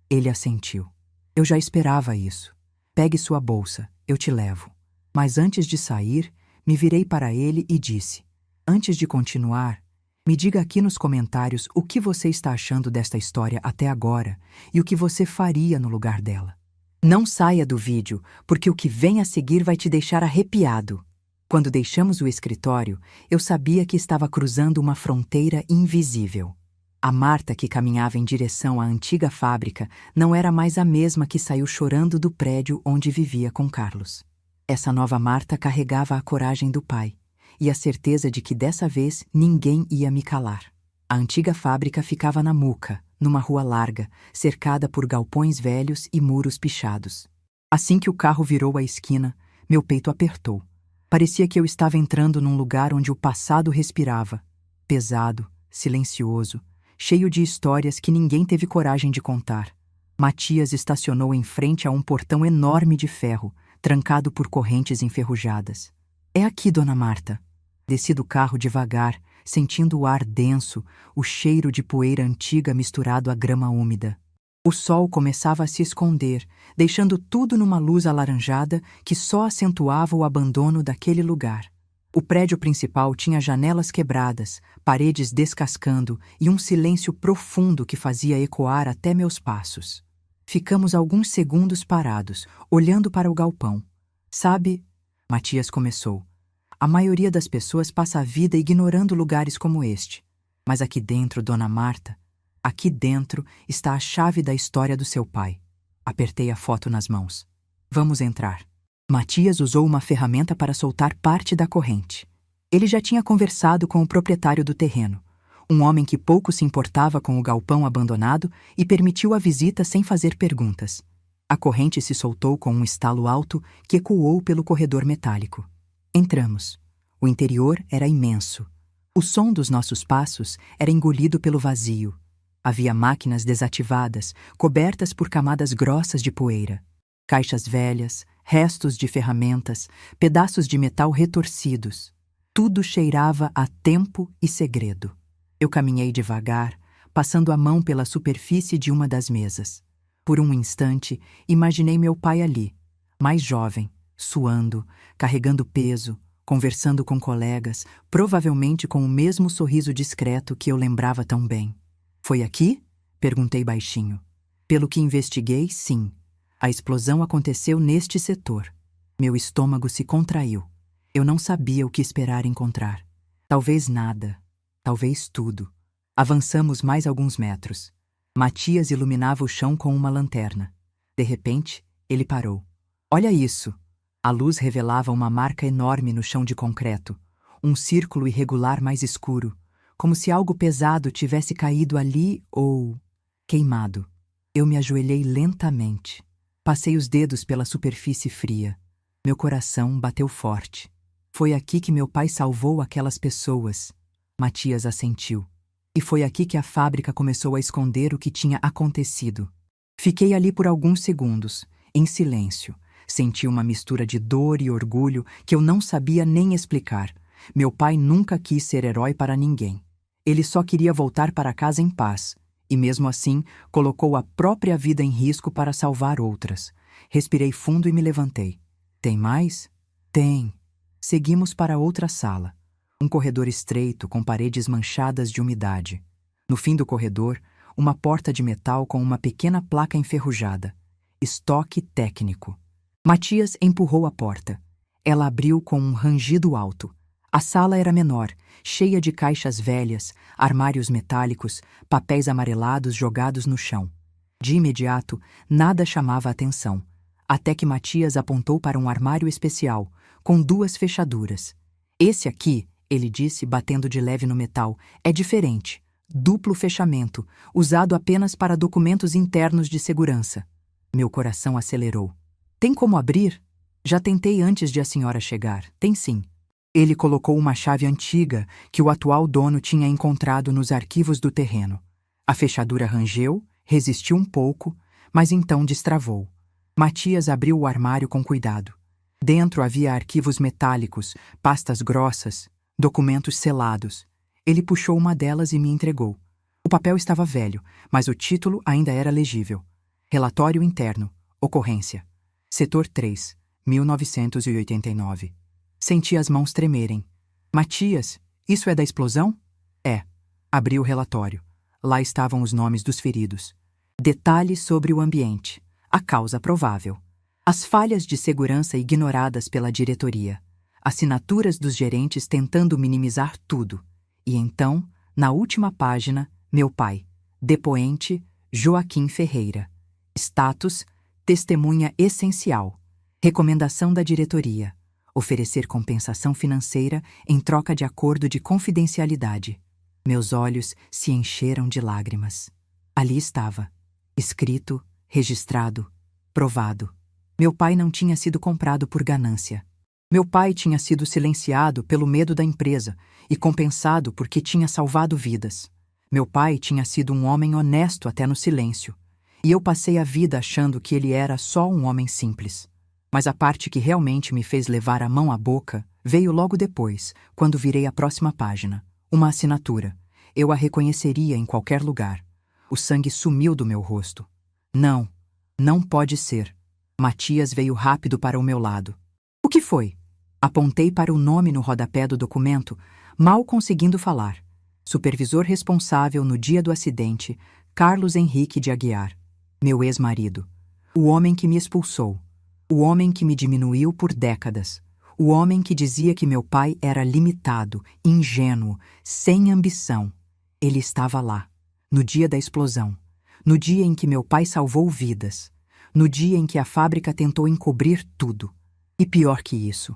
Ele assentiu. Eu já esperava isso. Pegue sua bolsa, eu te levo. Mas antes de sair, me virei para ele e disse: antes de continuar, me diga aqui nos comentários o que você está achando desta história até agora e o que você faria no lugar dela. Não saia do vídeo, porque o que vem a seguir vai te deixar arrepiado. Quando deixamos o escritório, eu sabia que estava cruzando uma fronteira invisível. A Marta que caminhava em direção à antiga fábrica não era mais a mesma que saiu chorando do prédio onde vivia com Carlos. Essa nova Marta carregava a coragem do pai e a certeza de que dessa vez ninguém ia me calar. A antiga fábrica ficava na Muca, numa rua larga, cercada por galpões velhos e muros pichados. Assim que o carro virou a esquina, meu peito apertou. Parecia que eu estava entrando num lugar onde o passado respirava, pesado, silencioso, cheio de histórias que ninguém teve coragem de contar. Matias estacionou em frente a um portão enorme de ferro, trancado por correntes enferrujadas. É aqui, Dona Marta. Desci do carro devagar, sentindo o ar denso, o cheiro de poeira antiga misturado à grama úmida. O sol começava a se esconder, deixando tudo numa luz alaranjada que só acentuava o abandono daquele lugar. O prédio principal tinha janelas quebradas, paredes descascando e um silêncio profundo que fazia ecoar até meus passos. Ficamos alguns segundos parados, olhando para o galpão. Sabe, Matias começou, a maioria das pessoas passa a vida ignorando lugares como este. Mas aqui dentro, Dona Marta, aqui dentro está a chave da história do seu pai. Apertei a foto nas mãos. Vamos entrar. Matias usou uma ferramenta para soltar parte da corrente. Ele já tinha conversado com o proprietário do terreno, um homem que pouco se importava com o galpão abandonado e permitiu a visita sem fazer perguntas. A corrente se soltou com um estalo alto que ecoou pelo corredor metálico. Entramos. O interior era imenso. O som dos nossos passos era engolido pelo vazio. Havia máquinas desativadas, cobertas por camadas grossas de poeira. Caixas velhas, restos de ferramentas, pedaços de metal retorcidos. Tudo cheirava a tempo e segredo. Eu caminhei devagar, passando a mão pela superfície de uma das mesas. Por um instante, imaginei meu pai ali, mais jovem, suando, carregando peso, conversando com colegas, provavelmente com o mesmo sorriso discreto que eu lembrava tão bem. Foi aqui? Perguntei baixinho. Pelo que investiguei, sim. A explosão aconteceu neste setor. Meu estômago se contraiu. Eu não sabia o que esperar encontrar. Talvez nada. Talvez tudo. Avançamos mais alguns metros. Matias iluminava o chão com uma lanterna. De repente, ele parou. Olha isso! A luz revelava uma marca enorme no chão de concreto. Um círculo irregular mais escuro. Como se algo pesado tivesse caído ali ou queimado. Eu me ajoelhei lentamente. Passei os dedos pela superfície fria. Meu coração bateu forte. Foi aqui que meu pai salvou aquelas pessoas. Matias assentiu. E foi aqui que a fábrica começou a esconder o que tinha acontecido. Fiquei ali por alguns segundos, em silêncio. Senti uma mistura de dor e orgulho que eu não sabia nem explicar. Meu pai nunca quis ser herói para ninguém. Ele só queria voltar para casa em paz. E mesmo assim, colocou a própria vida em risco para salvar outras. Respirei fundo e me levantei. Tem mais? Tem. Seguimos para outra sala. Um corredor estreito com paredes manchadas de umidade. No fim do corredor, uma porta de metal com uma pequena placa enferrujada. Estoque técnico. Matias empurrou a porta. Ela abriu com um rangido alto. A sala era menor, cheia de caixas velhas, armários metálicos, papéis amarelados jogados no chão. De imediato, nada chamava a atenção, até que Matias apontou para um armário especial, com 2 fechaduras. Esse aqui, ele disse, batendo de leve no metal, é diferente. Duplo fechamento, usado apenas para documentos internos de segurança. Meu coração acelerou. Tem como abrir? Já tentei antes de a senhora chegar. Tem sim. Ele colocou uma chave antiga que o atual dono tinha encontrado nos arquivos do terreno. A fechadura rangeu, resistiu um pouco, mas então destravou. Matias abriu o armário com cuidado. Dentro havia arquivos metálicos, pastas grossas, documentos selados. Ele puxou uma delas e me entregou. O papel estava velho, mas o título ainda era legível. Relatório interno. Ocorrência. Setor 3, 1989. Senti as mãos tremerem. Matias, isso é da explosão? É. Abri o relatório. Lá estavam os nomes dos feridos. Detalhes sobre o ambiente. A causa provável. As falhas de segurança ignoradas pela diretoria. Assinaturas dos gerentes tentando minimizar tudo. E então, na última página, meu pai. Depoente, Joaquim Ferreira. Status, testemunha essencial. Recomendação da diretoria. Oferecer compensação financeira em troca de acordo de confidencialidade. Meus olhos se encheram de lágrimas. Ali estava. Escrito, registrado, provado. Meu pai não tinha sido comprado por ganância. Meu pai tinha sido silenciado pelo medo da empresa e compensado porque tinha salvado vidas. Meu pai tinha sido um homem honesto até no silêncio. E eu passei a vida achando que ele era só um homem simples. Mas a parte que realmente me fez levar a mão à boca veio logo depois, quando virei a próxima página. Uma assinatura. Eu a reconheceria em qualquer lugar. O sangue sumiu do meu rosto. Não, não pode ser. Matias veio rápido para o meu lado. O que foi? Apontei para o nome no rodapé do documento, mal conseguindo falar. Supervisor responsável no dia do acidente, Carlos Henrique de Aguiar. Meu ex-marido. O homem que me expulsou. O homem que me diminuiu por décadas. O homem que dizia que meu pai era limitado, ingênuo, sem ambição. Ele estava lá, no dia da explosão. No dia em que meu pai salvou vidas. No dia em que a fábrica tentou encobrir tudo. E pior que isso,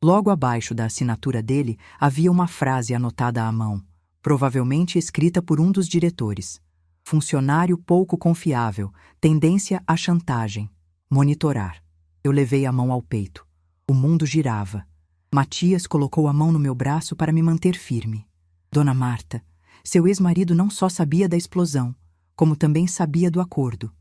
logo abaixo da assinatura dele havia uma frase anotada à mão, provavelmente escrita por um dos diretores. Funcionário pouco confiável, tendência à chantagem. Monitorar. Eu levei a mão ao peito. O mundo girava. Matias colocou a mão no meu braço para me manter firme. Dona Marta, seu ex-marido não só sabia da explosão, como também sabia do acordo.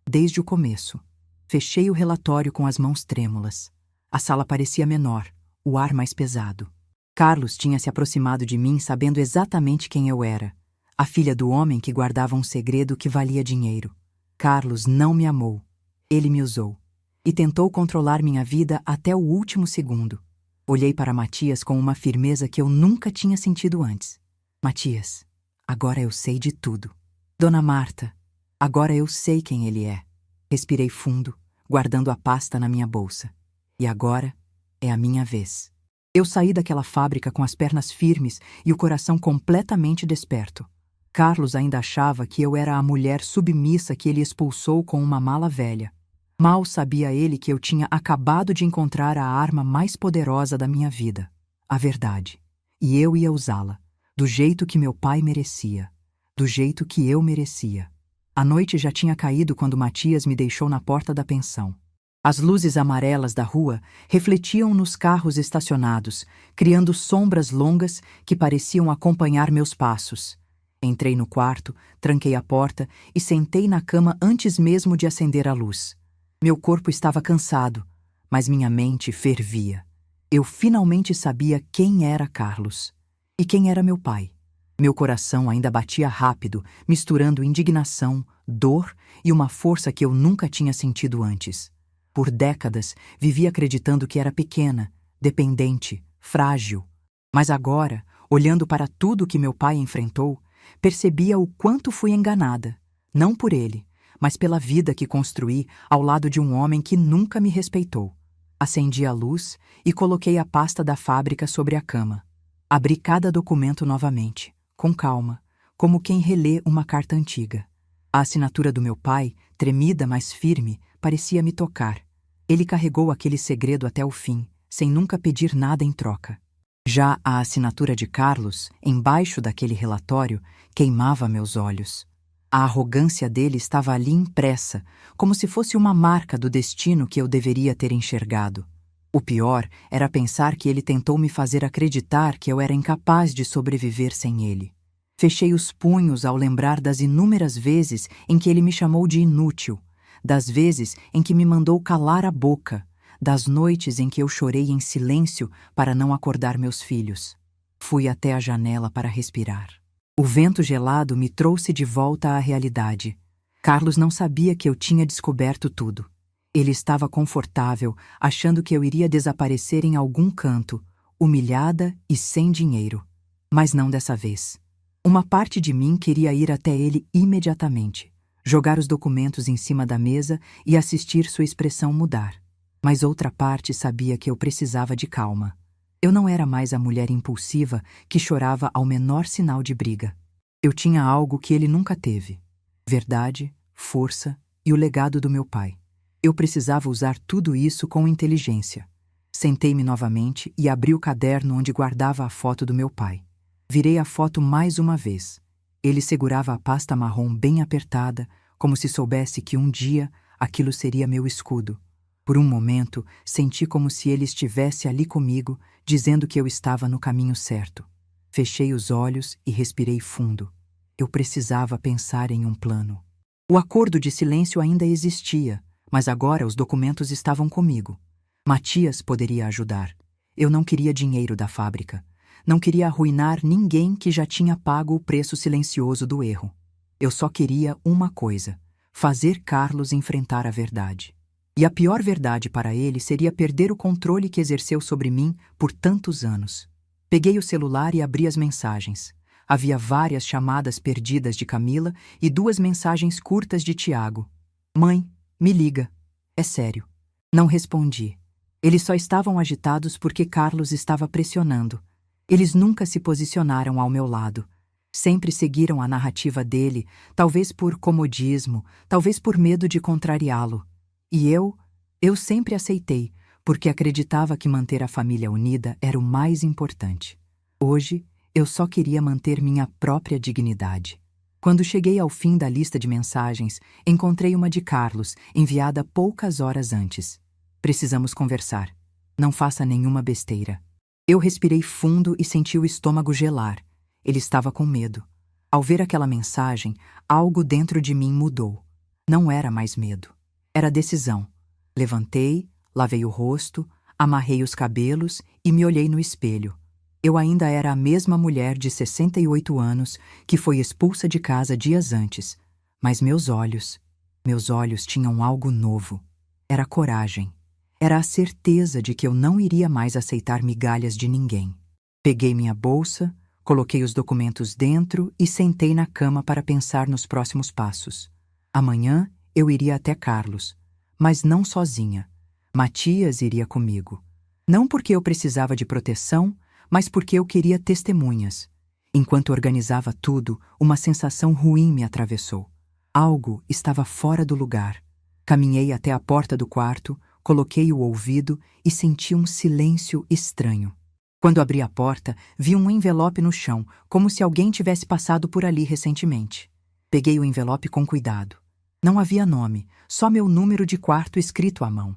Desde o começo. Fechei o relatório com as mãos trêmulas. A sala parecia menor, o ar mais pesado. Carlos tinha se aproximado de mim sabendo exatamente quem eu era. A filha do homem que guardava um segredo que valia dinheiro. Carlos não me amou. Ele me usou. E tentou controlar minha vida até o último segundo. Olhei para Matias com uma firmeza que eu nunca tinha sentido antes. Matias, agora eu sei de tudo. Dona Marta, agora eu sei quem ele é. Respirei fundo, guardando a pasta na minha bolsa. E agora é a minha vez. Eu saí daquela fábrica com as pernas firmes e o coração completamente desperto. Carlos ainda achava que eu era a mulher submissa que ele expulsou com uma mala velha. Mal sabia ele que eu tinha acabado de encontrar a arma mais poderosa da minha vida, a verdade. E eu ia usá-la, do jeito que meu pai merecia, do jeito que eu merecia. A noite já tinha caído quando Matias me deixou na porta da pensão. As luzes amarelas da rua refletiam nos carros estacionados, criando sombras longas que pareciam acompanhar meus passos. Entrei no quarto, tranquei a porta e sentei na cama antes mesmo de acender a luz. Meu corpo estava cansado, mas minha mente fervia. Eu finalmente sabia quem era Carlos e quem era meu pai. Meu coração ainda batia rápido, misturando indignação, dor e uma força que eu nunca tinha sentido antes. Por décadas, vivi acreditando que era pequena, dependente, frágil. Mas agora, olhando para tudo que meu pai enfrentou, percebia o quanto fui enganada, não por ele, mas pela vida que construí ao lado de um homem que nunca me respeitou. Acendi a luz e coloquei a pasta da fábrica sobre a cama. Abri cada documento novamente, com calma, como quem relê uma carta antiga. A assinatura do meu pai, tremida mas firme, parecia me tocar. Ele carregou aquele segredo até o fim, sem nunca pedir nada em troca. Já a assinatura de Carlos, embaixo daquele relatório, queimava meus olhos. A arrogância dele estava ali impressa, como se fosse uma marca do destino que eu deveria ter enxergado. O pior era pensar que ele tentou me fazer acreditar que eu era incapaz de sobreviver sem ele. Fechei os punhos ao lembrar das inúmeras vezes em que ele me chamou de inútil, das vezes em que me mandou calar a boca, das noites em que eu chorei em silêncio para não acordar meus filhos. Fui até a janela para respirar. O vento gelado me trouxe de volta à realidade. Carlos não sabia que eu tinha descoberto tudo. Ele estava confortável, achando que eu iria desaparecer em algum canto, humilhada e sem dinheiro. Mas não dessa vez. Uma parte de mim queria ir até ele imediatamente, jogar os documentos em cima da mesa e assistir sua expressão mudar. Mas outra parte sabia que eu precisava de calma. Eu não era mais a mulher impulsiva que chorava ao menor sinal de briga. Eu tinha algo que ele nunca teve: verdade, força e o legado do meu pai. Eu precisava usar tudo isso com inteligência. Sentei-me novamente e abri o caderno onde guardava a foto do meu pai. Virei a foto mais uma vez. Ele segurava a pasta marrom bem apertada, como se soubesse que um dia aquilo seria meu escudo. Por um momento, senti como se ele estivesse ali comigo, dizendo que eu estava no caminho certo. Fechei os olhos e respirei fundo. Eu precisava pensar em um plano. O acordo de silêncio ainda existia, mas agora os documentos estavam comigo. Matias poderia ajudar. Eu não queria dinheiro da fábrica. Não queria arruinar ninguém que já tinha pago o preço silencioso do erro. Eu só queria uma coisa: fazer Carlos enfrentar a verdade. E a pior verdade para ele seria perder o controle que exerceu sobre mim por tantos anos. Peguei o celular e abri as mensagens. Havia várias chamadas perdidas de Camila e 2 mensagens curtas de Tiago. Mãe, me liga. É sério. Não respondi. Eles só estavam agitados porque Carlos estava pressionando. Eles nunca se posicionaram ao meu lado. Sempre seguiram a narrativa dele, talvez por comodismo, talvez por medo de contrariá-lo. E eu sempre aceitei, porque acreditava que manter a família unida era o mais importante. Hoje, eu só queria manter minha própria dignidade. Quando cheguei ao fim da lista de mensagens, encontrei uma de Carlos, enviada poucas horas antes. Precisamos conversar. Não faça nenhuma besteira. Eu respirei fundo e senti o estômago gelar. Ele estava com medo. Ao ver aquela mensagem, algo dentro de mim mudou. Não era mais medo. Era decisão. Levantei, lavei o rosto, amarrei os cabelos e me olhei no espelho. Eu ainda era a mesma mulher de 68 anos que foi expulsa de casa dias antes, mas meus olhos tinham algo novo. Era coragem. Era a certeza de que eu não iria mais aceitar migalhas de ninguém. Peguei minha bolsa, coloquei os documentos dentro e sentei na cama para pensar nos próximos passos. Amanhã eu iria até Carlos, mas não sozinha. Matias iria comigo. Não porque eu precisava de proteção, mas porque eu queria testemunhas. Enquanto organizava tudo, uma sensação ruim me atravessou. Algo estava fora do lugar. Caminhei até a porta do quarto, coloquei o ouvido e senti um silêncio estranho. Quando abri a porta, vi um envelope no chão, como se alguém tivesse passado por ali recentemente. Peguei o envelope com cuidado. Não havia nome, só meu número de quarto escrito à mão.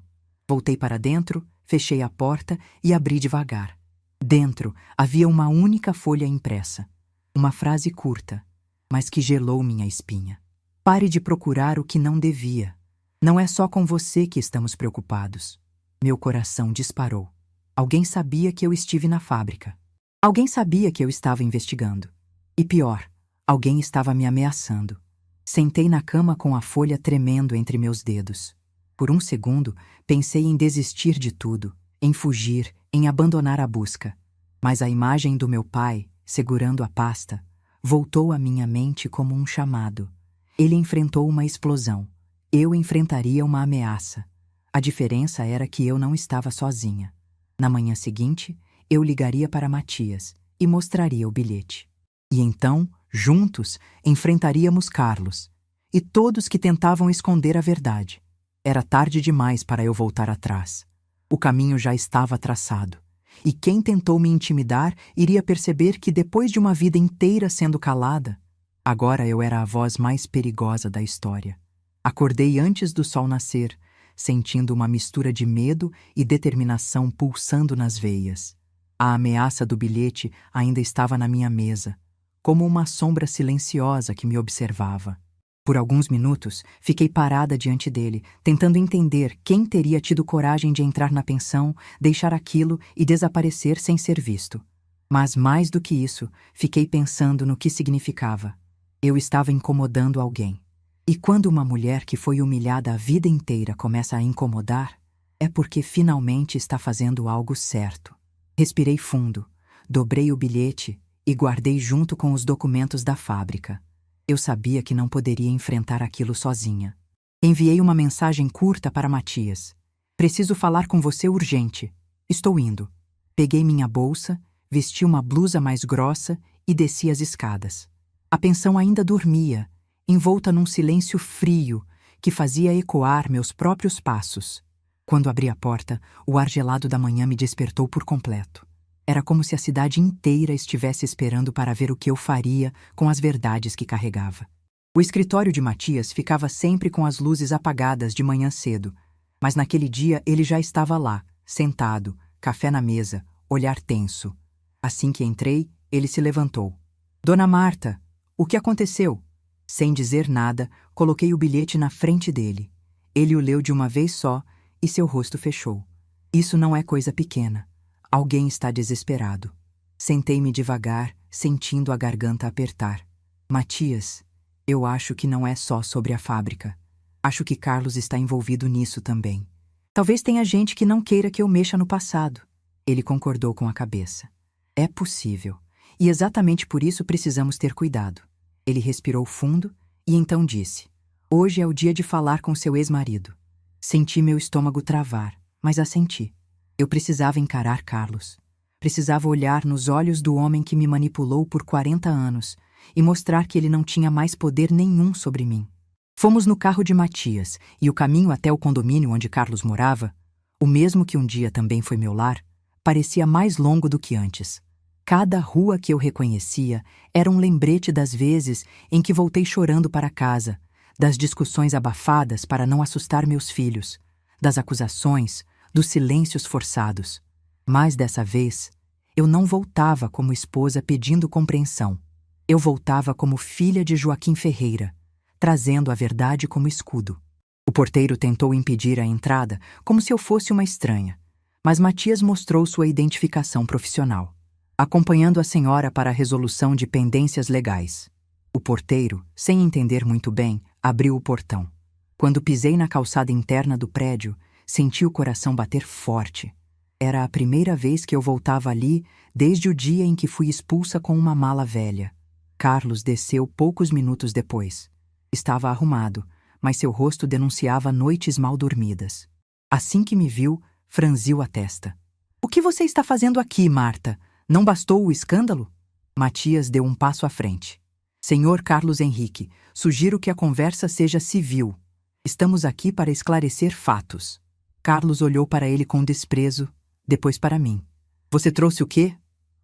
Voltei para dentro, fechei a porta e abri devagar. Dentro havia uma única folha impressa. Uma frase curta, mas que gelou minha espinha. Pare de procurar o que não devia. Não é só com você que estamos preocupados. Meu coração disparou. Alguém sabia que eu estive na fábrica. Alguém sabia que eu estava investigando. E pior, alguém estava me ameaçando. Sentei na cama com a folha tremendo entre meus dedos. Por um segundo, pensei em desistir de tudo, em fugir, em abandonar a busca. Mas a imagem do meu pai, segurando a pasta, voltou à minha mente como um chamado. Ele enfrentou uma explosão. Eu enfrentaria uma ameaça. A diferença era que eu não estava sozinha. Na manhã seguinte, eu ligaria para Matias e mostraria o bilhete. E então, juntos, enfrentaríamos Carlos e todos que tentavam esconder a verdade. Era tarde demais para eu voltar atrás. O caminho já estava traçado. E quem tentou me intimidar iria perceber que depois de uma vida inteira sendo calada, agora eu era a voz mais perigosa da história. Acordei antes do sol nascer, sentindo uma mistura de medo e determinação pulsando nas veias. A ameaça do bilhete ainda estava na minha mesa, como uma sombra silenciosa que me observava. Por alguns minutos, fiquei parada diante dele, tentando entender quem teria tido coragem de entrar na pensão, deixar aquilo e desaparecer sem ser visto. Mas mais do que isso, fiquei pensando no que significava. Eu estava incomodando alguém. E quando uma mulher que foi humilhada a vida inteira começa a incomodar, é porque finalmente está fazendo algo certo. Respirei fundo, dobrei o bilhete e guardei junto com os documentos da fábrica. Eu sabia que não poderia enfrentar aquilo sozinha. Enviei uma mensagem curta para Matias. Preciso falar com você urgente. Estou indo. Peguei minha bolsa, vesti uma blusa mais grossa e desci as escadas. A pensão ainda dormia, envolta num silêncio frio que fazia ecoar meus próprios passos. Quando abri a porta, o ar gelado da manhã me despertou por completo. Era como se a cidade inteira estivesse esperando para ver o que eu faria com as verdades que carregava. O escritório de Matias ficava sempre com as luzes apagadas de manhã cedo, mas naquele dia ele já estava lá, sentado, café na mesa, olhar tenso. Assim que entrei, ele se levantou. Dona Marta, o que aconteceu? Sem dizer nada, coloquei o bilhete na frente dele. Ele o leu de uma vez só e seu rosto fechou. Isso não é coisa pequena. Alguém está desesperado. Sentei-me devagar, sentindo a garganta apertar. Matias, eu acho que não é só sobre a fábrica. Acho que Carlos está envolvido nisso também. Talvez tenha gente que não queira que eu mexa no passado. Ele concordou com a cabeça. É possível. E exatamente por isso precisamos ter cuidado. Ele respirou fundo e então disse: Hoje é o dia de falar com seu ex-marido. Senti meu estômago travar, mas assenti. Eu precisava encarar Carlos. Precisava olhar nos olhos do homem que me manipulou por 40 anos e mostrar que ele não tinha mais poder nenhum sobre mim. Fomos no carro de Matias e o caminho até o condomínio onde Carlos morava, o mesmo que um dia também foi meu lar, parecia mais longo do que antes. Cada rua que eu reconhecia era um lembrete das vezes em que voltei chorando para casa, das discussões abafadas para não assustar meus filhos, das acusações, dos silêncios forçados. Mas dessa vez, eu não voltava como esposa pedindo compreensão. Eu voltava como filha de Joaquim Ferreira, trazendo a verdade como escudo. O porteiro tentou impedir a entrada como se eu fosse uma estranha, mas Matias mostrou sua identificação profissional, acompanhando a senhora para a resolução de pendências legais. O porteiro, sem entender muito bem, abriu o portão. Quando pisei na calçada interna do prédio, senti o coração bater forte. Era a primeira vez que eu voltava ali desde o dia em que fui expulsa com uma mala velha. Carlos desceu poucos minutos depois. Estava arrumado, mas seu rosto denunciava noites mal dormidas. Assim que me viu, franziu a testa. "O que você está fazendo aqui, Marta? Não bastou o escândalo?" Matias deu um passo à frente. "Senhor Carlos Henrique, sugiro que a conversa seja civil. Estamos aqui para esclarecer fatos." Carlos olhou para ele com desprezo, depois para mim. "Você trouxe o quê?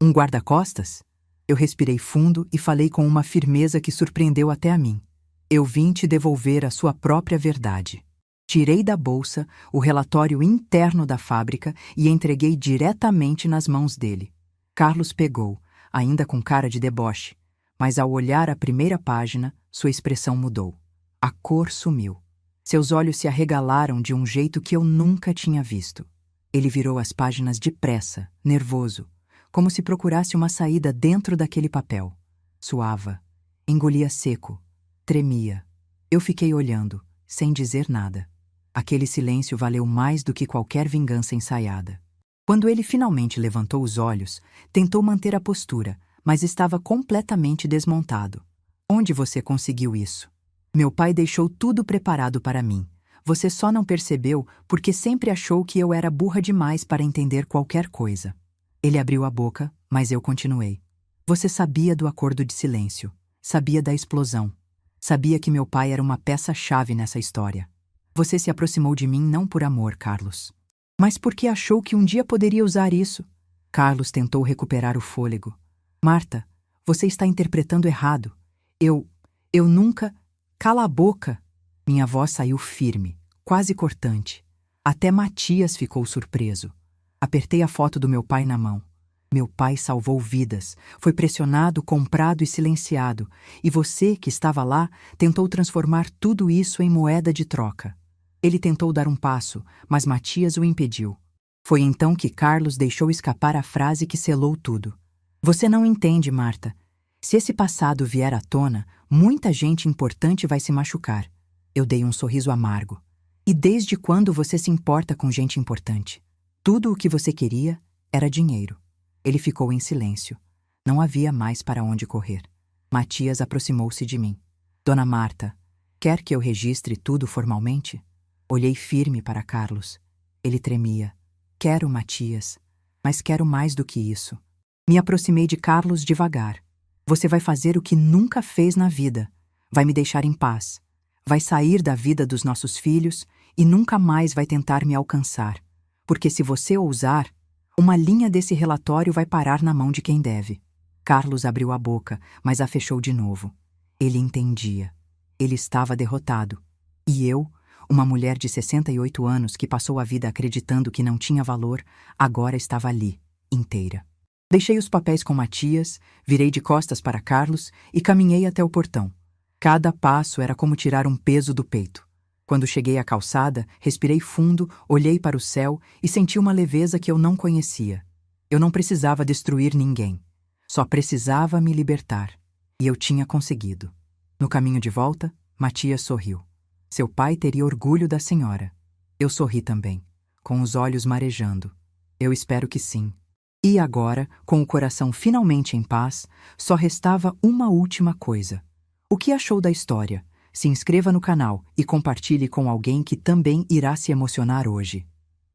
Um guarda-costas?" Eu respirei fundo e falei com uma firmeza que surpreendeu até a mim. "Eu vim te devolver a sua própria verdade." Tirei da bolsa o relatório interno da fábrica e entreguei diretamente nas mãos dele. Carlos pegou, ainda com cara de deboche, mas ao olhar a primeira página, sua expressão mudou. A cor sumiu. Seus olhos se arregalaram de um jeito que eu nunca tinha visto. Ele virou as páginas depressa, nervoso, como se procurasse uma saída dentro daquele papel. Suava, engolia seco, tremia. Eu fiquei olhando, sem dizer nada. Aquele silêncio valeu mais do que qualquer vingança ensaiada. Quando ele finalmente levantou os olhos, tentou manter a postura, mas estava completamente desmontado. "Onde você conseguiu isso?" "Meu pai deixou tudo preparado para mim. Você só não percebeu porque sempre achou que eu era burra demais para entender qualquer coisa." Ele abriu a boca, mas eu continuei. "Você sabia do acordo de silêncio. Sabia da explosão. Sabia que meu pai era uma peça-chave nessa história. Você se aproximou de mim não por amor, Carlos, mas porque achou que um dia poderia usar isso." Carlos tentou recuperar o fôlego. "Marta, você está interpretando errado. Eu nunca... Cala a boca!" Minha voz saiu firme, quase cortante. Até Matias ficou surpreso. Apertei a foto do meu pai na mão. Meu pai salvou vidas, foi pressionado, comprado e silenciado, e você, que estava lá, tentou transformar tudo isso em moeda de troca. Ele tentou dar um passo, mas Matias o impediu. Foi então que Carlos deixou escapar a frase que selou tudo. "Você não entende, Marta. Se esse passado vier à tona, muita gente importante vai se machucar." Eu dei um sorriso amargo. "E desde quando você se importa com gente importante? Tudo o que você queria era dinheiro." Ele ficou em silêncio. Não havia mais para onde correr. Matias aproximou-se de mim. "Dona Marta, quer que eu registre tudo formalmente?" Olhei firme para Carlos. Ele tremia. "Quero, Matias, mas quero mais do que isso." Me aproximei de Carlos devagar. "Você vai fazer o que nunca fez na vida. Vai me deixar em paz. Vai sair da vida dos nossos filhos e nunca mais vai tentar me alcançar. Porque se você ousar, uma linha desse relatório vai parar na mão de quem deve." Carlos abriu a boca, mas a fechou de novo. Ele entendia. Ele estava derrotado. E eu, uma mulher de 68 anos que passou a vida acreditando que não tinha valor, agora estava ali, inteira. Deixei os papéis com Matias, virei de costas para Carlos e caminhei até o portão. Cada passo era como tirar um peso do peito. Quando cheguei à calçada, respirei fundo, olhei para o céu e senti uma leveza que eu não conhecia. Eu não precisava destruir ninguém. Só precisava me libertar. E eu tinha conseguido. No caminho de volta, Matias sorriu. Seu pai teria orgulho da senhora. Eu sorri também, com os olhos marejando. Eu espero que sim. E agora, com o coração finalmente em paz, só restava uma última coisa. O que achou da história? Se inscreva no canal e compartilhe com alguém que também irá se emocionar hoje.